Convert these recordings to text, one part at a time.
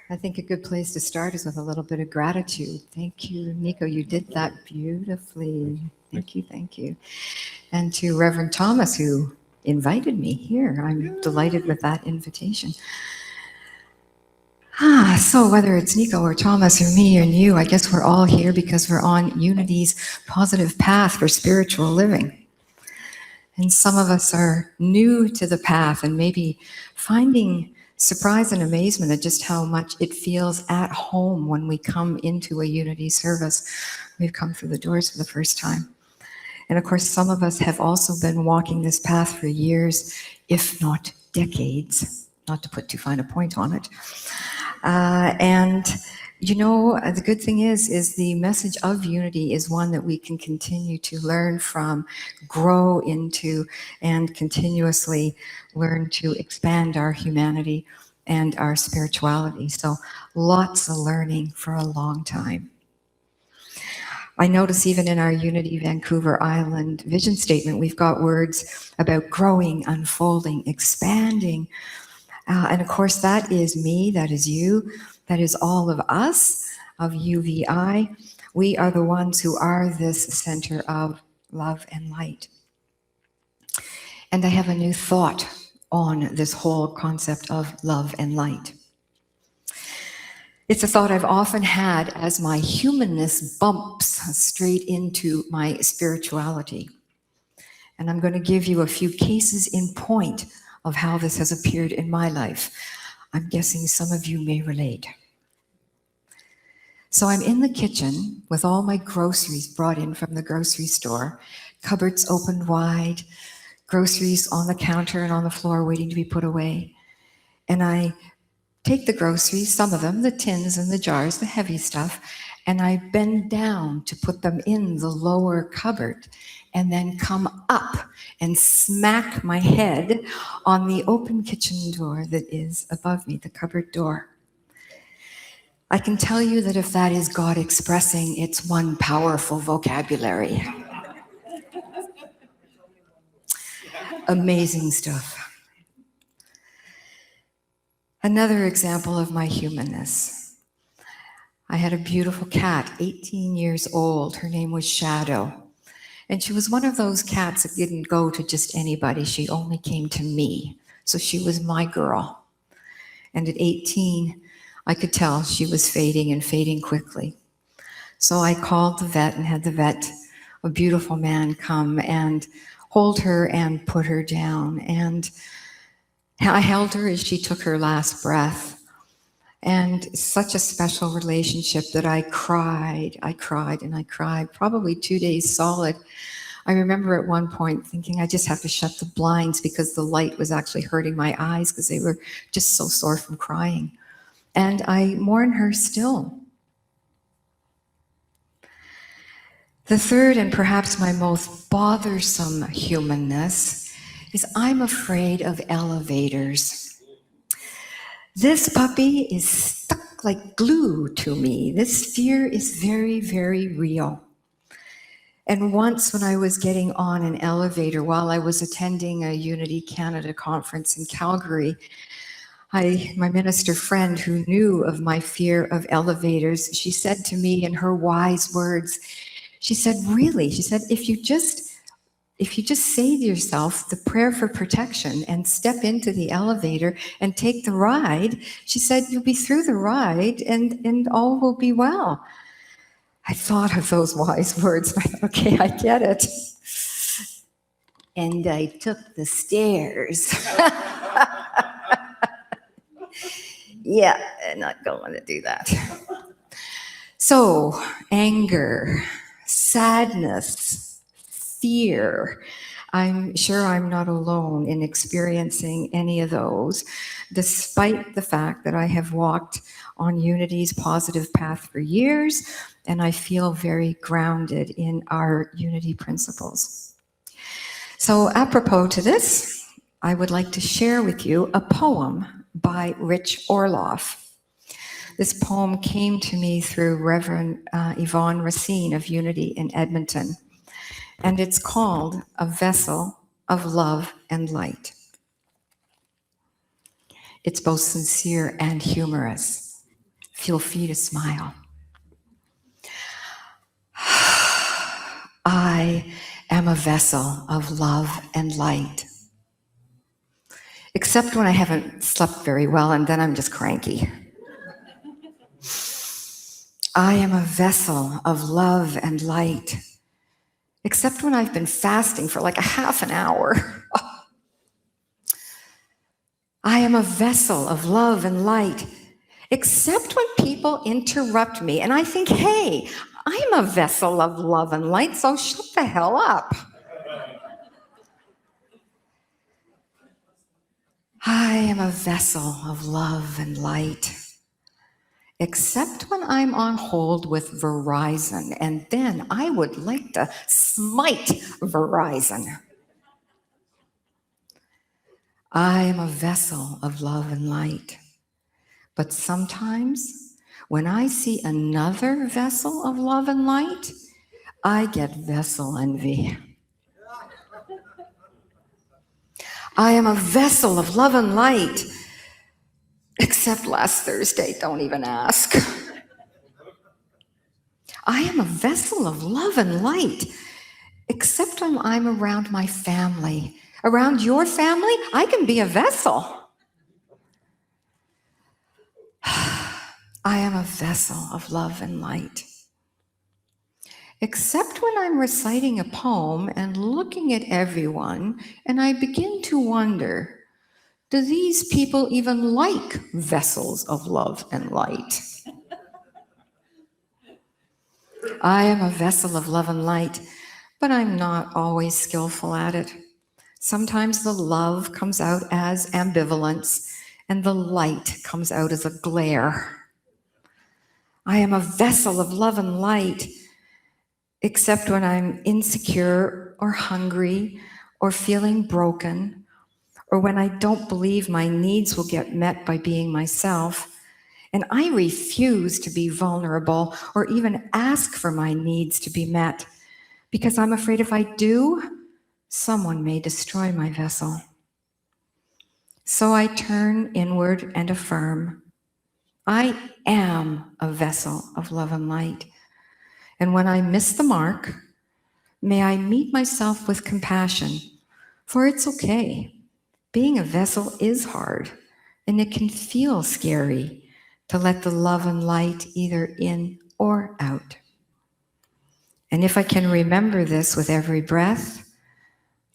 I think a good place to start is with a little bit of gratitude. Thank you, Nico. You did that beautifully. Thank you, thank you. And to Reverend Thomas, who invited me here. I'm delighted with that invitation. So whether it's Nico or Thomas or me and you, I guess we're all here because we're on Unity's positive path for spiritual living. And some of us are new to the path and maybe finding surprise and amazement at just how much it feels at home when we come into a Unity service. We've come through the doors for the first time. And of course, some of us have also been walking this path for years, if not decades, not to put too fine a point on it. And you know, the good thing is the message of unity is one that we can continue to learn from, grow into, and continuously learn to expand our humanity and our spirituality. So lots of learning for a long time. I notice even in our Unity Vancouver Island vision statement, we've got words about growing, unfolding, expanding. And of course, that is me, that is you, that is all of us, of UVI. We are the ones who are this center of love and light. And I have a new thought on this whole concept of love and light. It's a thought I've often had as my humanness bumps straight into my spirituality. And I'm going to give you a few cases in point of how this has appeared in my life. I'm guessing some of you may relate. So I'm in the kitchen with all my groceries brought in from the grocery store, cupboards opened wide, groceries on the counter and on the floor waiting to be put away. And I take the groceries, some of them, the tins and the jars, the heavy stuff, and I bend down to put them in the lower cupboard and then come up and smack my head on the open kitchen door that is above me, the cupboard door. I can tell you that if that is God expressing, it's one powerful vocabulary. Amazing stuff. Another example of my humanness. I had a beautiful cat, 18 years old. Her name was Shadow. And she was one of those cats that didn't go to just anybody. She only came to me. So she was my girl. And at 18, I could tell she was fading and fading quickly. So I called the vet and had the vet, a beautiful man, come and hold her and put her down. And I held her as she took her last breath. And such a special relationship that I cried, and I cried, probably 2 days solid. I remember at one point thinking I just have to shut the blinds because the light was actually hurting my eyes because they were just so sore from crying. And I mourn her still. The third and perhaps my most bothersome humanness is I'm afraid of elevators. This puppy is stuck like glue to me. This fear is very, very real. And once when I was getting on an elevator while I was attending a Unity Canada conference in Calgary, my minister friend who knew of my fear of elevators, she said to me in her wise words, she said, really, she said, if you just say to yourself the prayer for protection and step into the elevator and take the ride, she said, you'll be through the ride and all will be well. I thought of those wise words. I thought, okay, I get it. And I took the stairs. Yeah, I'm not going to do that. So, anger, sadness, fear. I'm sure I'm not alone in experiencing any of those, despite the fact that I have walked on Unity's positive path for years, and I feel very grounded in our Unity principles. So apropos to this, I would like to share with you a poem by Rich Orloff. This poem came to me through Reverend Yvonne Racine of Unity in Edmonton, and it's called A Vessel of Love and Light. It's both sincere and humorous. Feel free to smile. I am a vessel of love and light. Except when I haven't slept very well and then I'm just cranky. I am a vessel of love and light. Except when I've been fasting for like a half an hour. I am a vessel of love and light. Except when people interrupt me and I think, hey, I'm a vessel of love and light, so shut the hell up. I am a vessel of love and light. Except when I'm on hold with Verizon, and then I would like to smite Verizon. I am a vessel of love and light. But sometimes, when I see another vessel of love and light, I get vessel envy. I am a vessel of love and light. Except last Thursday, don't even ask. I am a vessel of love and light. Except when I'm around my family. Around your family, I can be a vessel. I am a vessel of love and light. Except when I'm reciting a poem and looking at everyone, and I begin to wonder, do these people even like vessels of love and light? I am a vessel of love and light, but I'm not always skillful at it. Sometimes the love comes out as ambivalence, and the light comes out as a glare. I am a vessel of love and light, except when I'm insecure or hungry or feeling broken, or when I don't believe my needs will get met by being myself, and I refuse to be vulnerable or even ask for my needs to be met, because I'm afraid if I do, someone may destroy my vessel. So I turn inward and affirm, I am a vessel of love and light. And when I miss the mark, may I meet myself with compassion, for it's okay. Being a vessel is hard, and it can feel scary to let the love and light either in or out. And if I can remember this with every breath,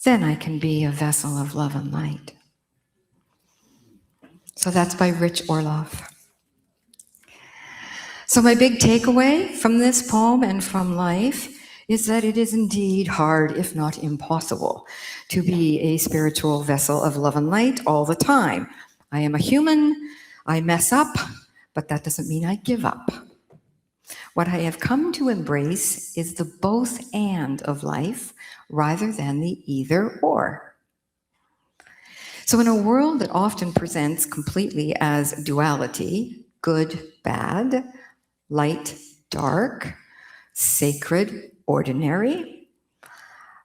then I can be a vessel of love and light. So that's by Rich Orloff. So my big takeaway from this poem and from life is that it is indeed hard, if not impossible, to be a spiritual vessel of love and light all the time. I am a human, I mess up, but that doesn't mean I give up. What I have come to embrace is the both and of life rather than the either or. So in a world that often presents completely as duality, good, bad, light, dark, sacred, ordinary,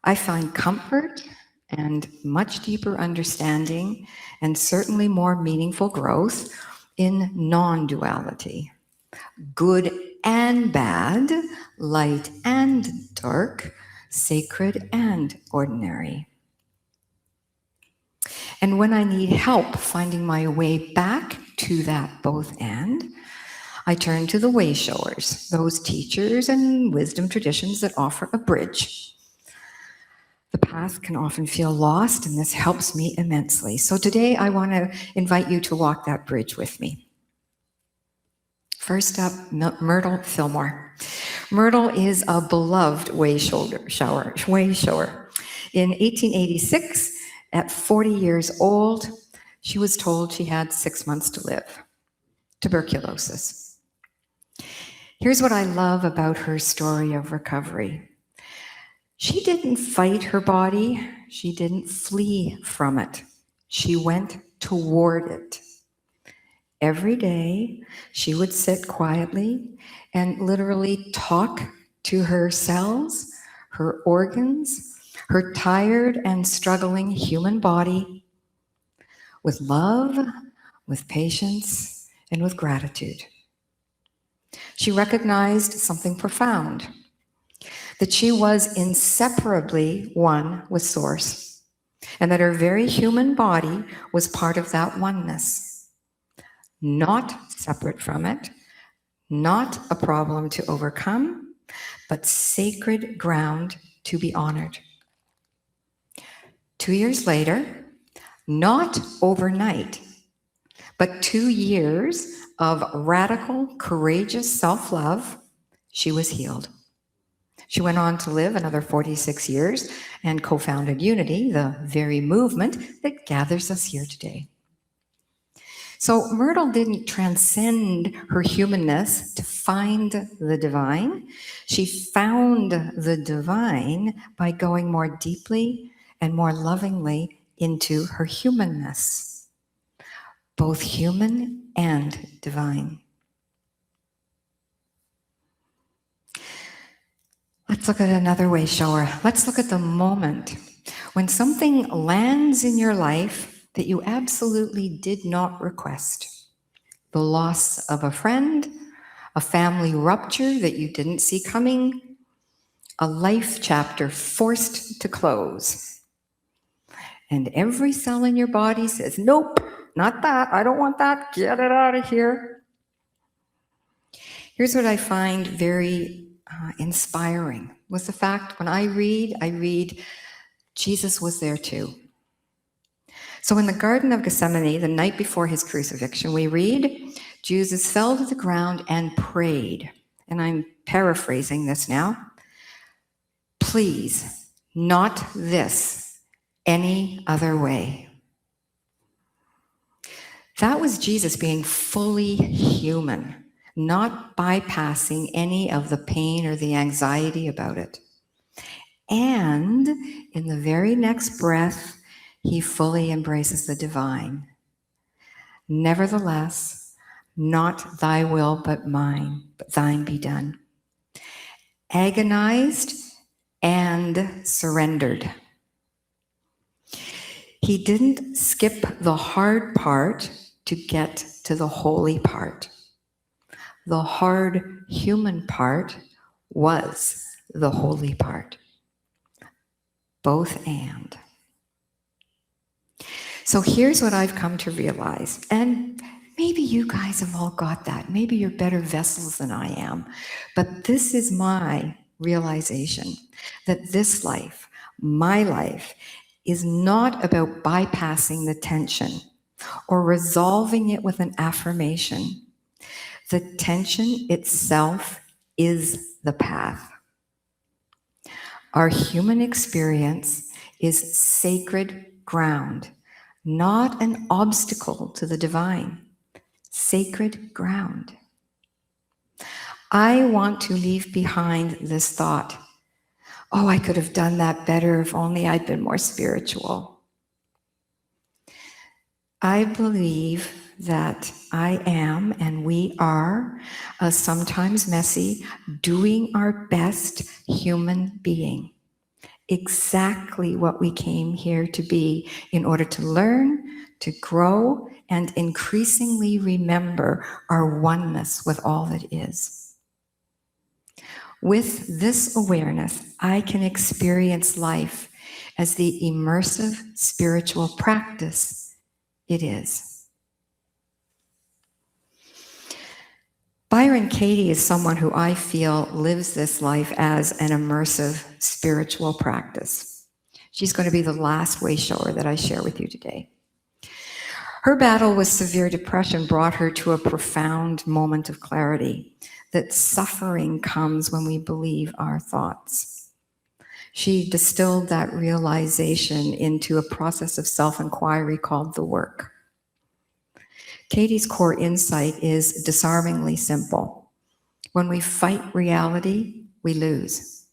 I find comfort and much deeper understanding and certainly more meaningful growth in non-duality. Good and bad, light and dark, sacred and ordinary. And when I need help finding my way back to that both and, I turn to the way showers, those teachers and wisdom traditions that offer a bridge. The path can often feel lost, and this helps me immensely. So today I want to invite you to walk that bridge with me. First up, Myrtle Fillmore. Myrtle is a beloved way shower. In 1886, at 40 years old, she was told she had 6 months to live. Tuberculosis. Here's what I love about her story of recovery. She didn't fight her body. She didn't flee from it. She went toward it. Every day, she would sit quietly and literally talk to her cells, her organs, her tired and struggling human body with love, with patience, and with gratitude. She recognized something profound, that she was inseparably one with Source, and that her very human body was part of that oneness, not separate from it, not a problem to overcome, but sacred ground to be honored. 2 years later, not overnight, but 2 years of radical, courageous self-love, she was healed. She went on to live another 46 years and co-founded Unity, the very movement that gathers us here today. So Myrtle didn't transcend her humanness to find the divine. She found the divine by going more deeply and more lovingly into her humanness, both human and divine. Let's look at another way, shower. Let's look at the moment when something lands in your life that you absolutely did not request. The loss of a friend, a family rupture that you didn't see coming, a life chapter forced to close. And every cell in your body says, nope, not that, I don't want that, get it out of here. Here's what I find very inspiring was the fact when I read, Jesus was there too. So in the Garden of Gethsemane, the night before his crucifixion, we read, Jesus fell to the ground and prayed. And I'm paraphrasing this now. Please, not this, any other way. That was Jesus being fully human, not bypassing any of the pain or the anxiety about it. And in the very next breath, he fully embraces the divine. Nevertheless, not thy will but mine, but thine be done. Agonized and surrendered. He didn't skip the hard part to get to the holy part. The hard human part was the holy part. Both and. So here's what I've come to realize, and maybe you guys have all got that. Maybe you're better vessels than I am, but this is my realization that this life, my life, is not about bypassing the tension or resolving it with an affirmation. The tension itself is the path. Our human experience is sacred ground, not an obstacle to the divine. Sacred ground. I want to leave behind this thought, oh, I could have done that better if only I'd been more spiritual. I believe that I am, and we are, a sometimes messy, doing our best human being. Exactly what we came here to be in order to learn, to grow, and increasingly remember our oneness with all that is. With this awareness, I can experience life as the immersive spiritual practice it is. Byron Katie is someone who I feel lives this life as an immersive spiritual practice. She's going to be the last way shower that I share with you today. Her battle with severe depression brought her to a profound moment of clarity that suffering comes when we believe our thoughts. She distilled that realization into a process of self-inquiry called the work. Katie's core insight is disarmingly simple. When we fight reality, we lose.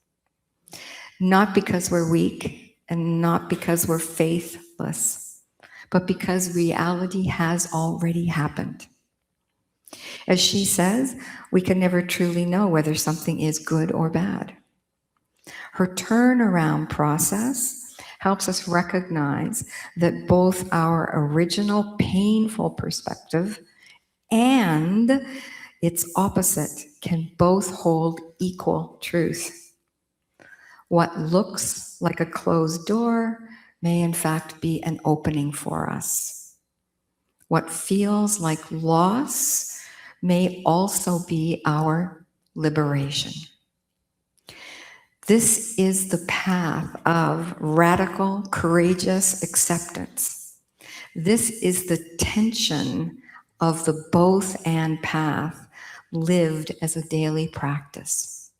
Not because we're weak and not because we're faithless, but because reality has already happened. As she says, we can never truly know whether something is good or bad. Her turnaround process helps us recognize that both our original painful perspective and its opposite can both hold equal truth. What looks like a closed door may in fact be an opening for us. What feels like loss may also be our liberation. This is the path of radical, courageous acceptance. This is the tension of the both and path lived as a daily practice.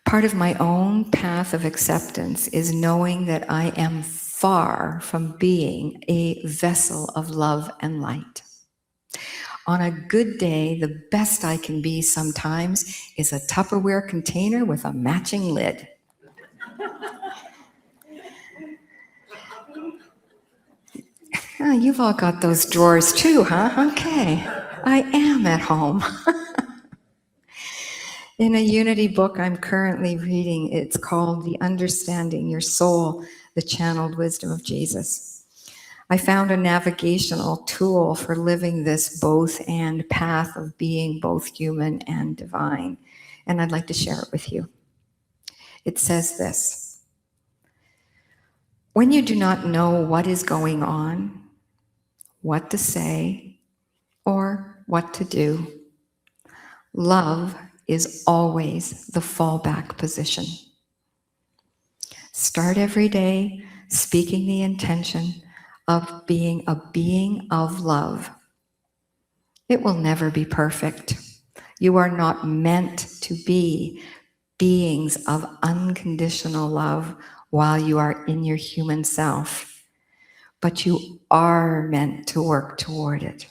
Part of my own path of acceptance is knowing that I am far from being a vessel of love and light. On a good day, the best I can be sometimes is a Tupperware container with a matching lid. Oh, you've all got those drawers too, huh? Okay. I am at home. In a Unity book I'm currently reading, it's called The Understanding Your Soul, the Channeled Wisdom of Jesus. I found a navigational tool for living this both and path of being both human and divine, and I'd like to share it with you. It says this: when you do not know what is going on, what to say, or what to do, love is always the fallback position. Start every day speaking the intention of being a being of love. It will never be perfect. You are not meant to be beings of unconditional love while you are in your human self, but you are meant to work toward it.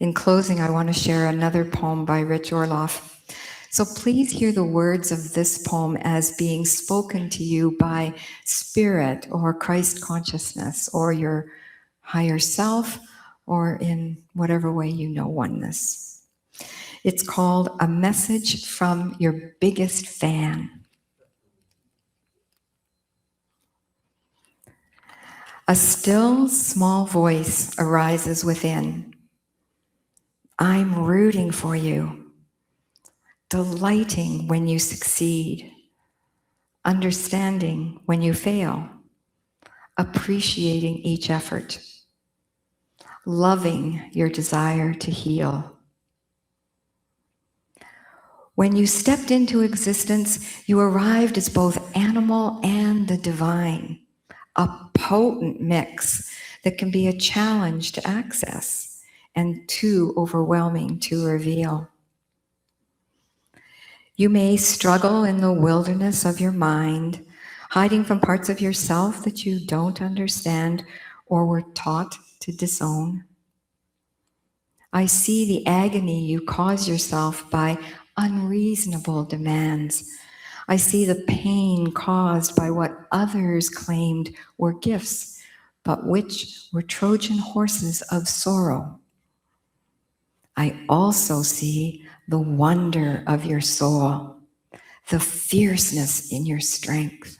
In closing, I want to share another poem by Rich Orloff. So please hear the words of this poem as being spoken to you by spirit or Christ consciousness or your higher self or in whatever way you know oneness. It's called A Message from Your Biggest Fan. A still small voice arises within. I'm rooting for you. Delighting when you succeed, understanding when you fail, appreciating each effort, loving your desire to heal. When you stepped into existence, you arrived as both animal and the divine, a potent mix that can be a challenge to access and too overwhelming to reveal. You may struggle in the wilderness of your mind, hiding from parts of yourself that you don't understand or were taught to disown. I see the agony you cause yourself by unreasonable demands. I see the pain caused by what others claimed were gifts, but which were Trojan horses of sorrow. I also see the wonder of your soul, the fierceness in your strength,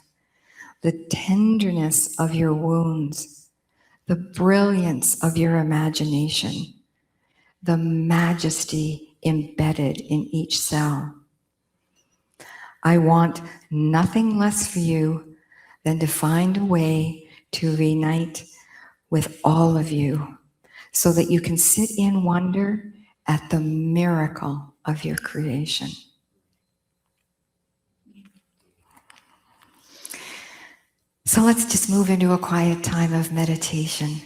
the tenderness of your wounds, the brilliance of your imagination, the majesty embedded in each cell. I want nothing less for you than to find a way to reunite with all of you so that you can sit in wonder at the miracle of your creation. So let's just move into a quiet time of meditation.